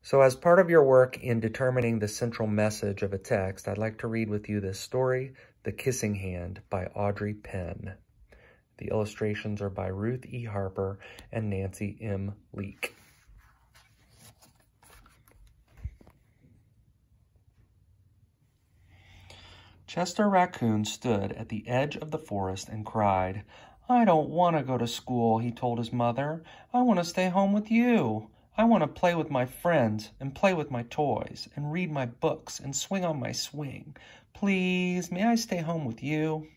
So as part of your work in determining the central message of a text, I'd like to read with you this story, The Kissing Hand by Audrey Penn. The illustrations are by Ruth E. Harper and Nancy M. Leake. Chester Raccoon stood at the edge of the forest and cried, "I don't want to go to school," he told his mother. "I want to stay home with you. I want to play with my friends and play with my toys and read my books and swing on my swing. Please, may I stay home with you?"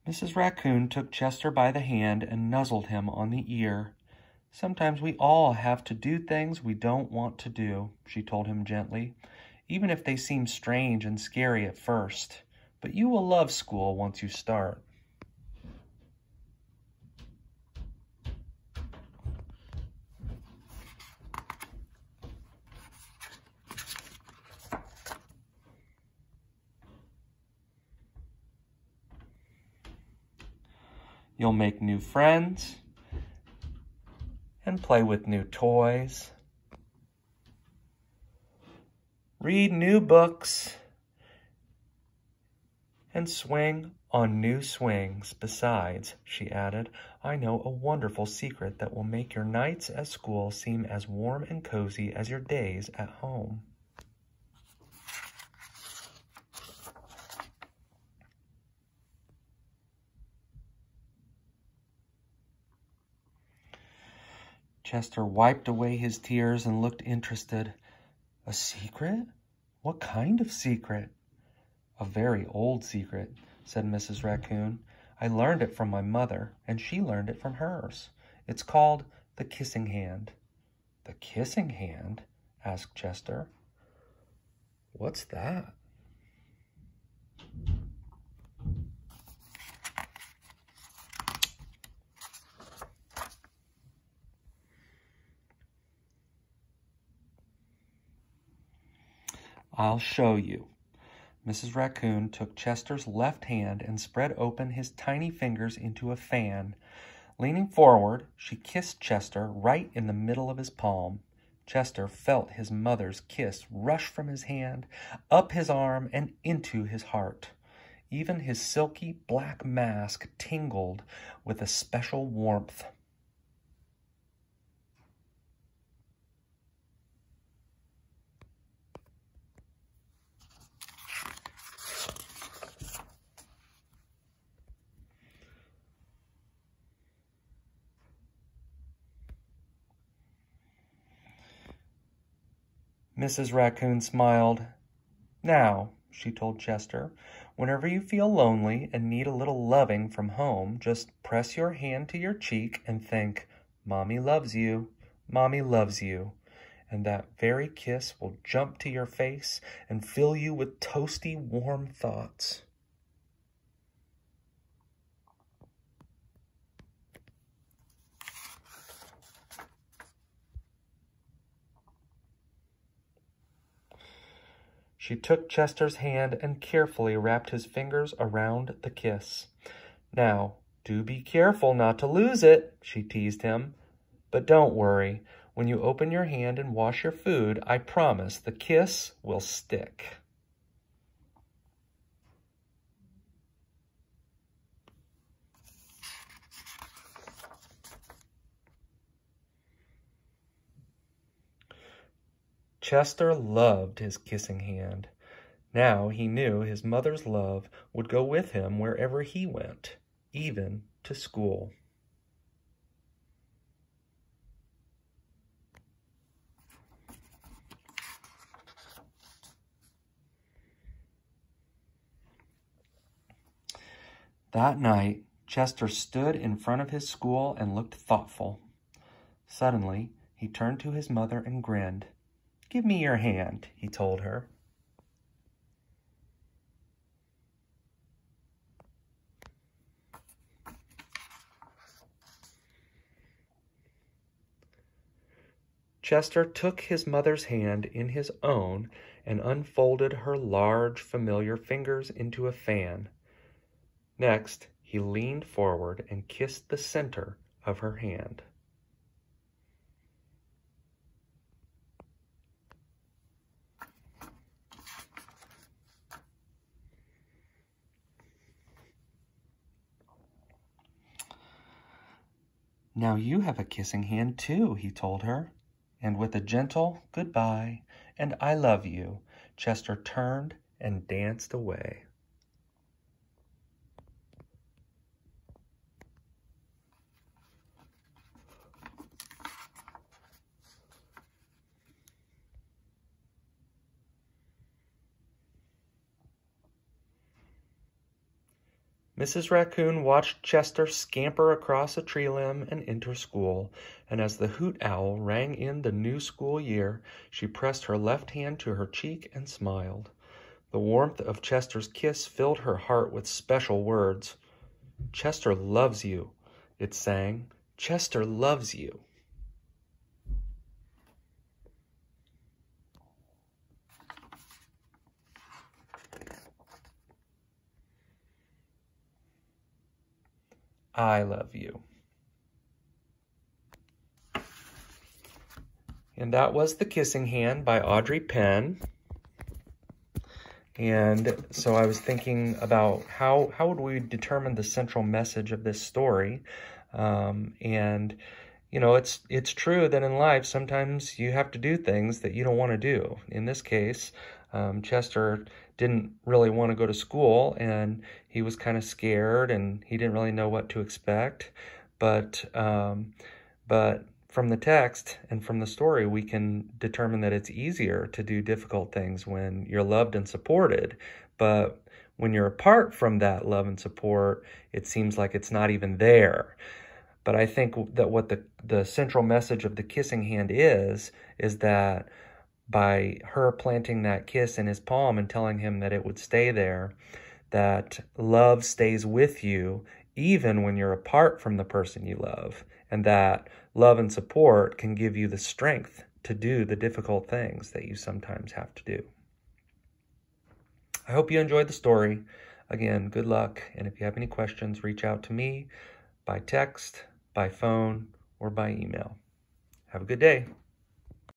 Mrs. Raccoon took Chester by the hand and nuzzled him on the ear. "Sometimes we all have to do things we don't want to do," she told him gently, "even if they seem strange and scary at first. But you will love school once you start." You'll make new friends and play with new toys, read new books, and swing on new swings. Besides, she added, "I know a wonderful secret that will make your nights at school seem as warm and cozy as your days at home." Chester wiped away his tears and looked interested. "A secret? What kind of secret?" "A very old secret," said Mrs. Raccoon. "I learned it from my mother, and she learned it from hers. It's called the Kissing Hand." "The Kissing Hand?" asked Chester. "What's that?" "I'll show you." Mrs. Raccoon took Chester's left hand and spread open his tiny fingers into a fan. Leaning forward, she kissed Chester right in the middle of his palm. Chester felt his mother's kiss rush from his hand, up his arm, and into his heart. Even his silky black mask tingled with a special warmth. Mrs. Raccoon smiled. "Now," she told Chester, "whenever you feel lonely and need a little loving from home, just press your hand to your cheek and think, 'Mommy loves you, Mommy loves you.' And that very kiss will jump to your face and fill you with toasty, warm thoughts." She took Chester's hand and carefully wrapped his fingers around the kiss. "Now, do be careful not to lose it," she teased him. "But don't worry. When you open your hand and wash your food, I promise the kiss will stick." Chester loved his kissing hand. Now he knew his mother's love would go with him wherever he went, even to school. That night, Chester stood in front of his school and looked thoughtful. Suddenly, he turned to his mother and grinned. "Give me your hand," he told her. Chester took his mother's hand in his own and unfolded her large, familiar fingers into a fan. Next, he leaned forward and kissed the center of her hand. "Now you have a kissing hand too," he told her. And with a gentle goodbye and "I love you," Chester turned and danced away. Mrs. Raccoon watched Chester scamper across a tree limb and enter school, and as the hoot owl rang in the new school year, she pressed her left hand to her cheek and smiled. The warmth of Chester's kiss filled her heart with special words. "Chester loves you," it sang. "Chester loves you." I love you. And that was The Kissing Hand by Audrey Penn. And so I was thinking about how would we determine the central message of this story? And you know, it's true that in life sometimes you have to do things that you don't want to do. In this case, Chester didn't really want to go to school, and he was kind of scared, and he didn't really know what to expect. But from the text and from the story, we can determine that it's easier to do difficult things when you're loved and supported. But when you're apart from that love and support, it seems like it's not even there. But I think that what the central message of The Kissing Hand is that by her planting that kiss in his palm and telling him that it would stay there, that love stays with you even when you're apart from the person you love, and that love and support can give you the strength to do the difficult things that you sometimes have to do. I hope you enjoyed the story. Again, good luck, and if you have any questions, reach out to me by text, by phone, or by email. Have a good day.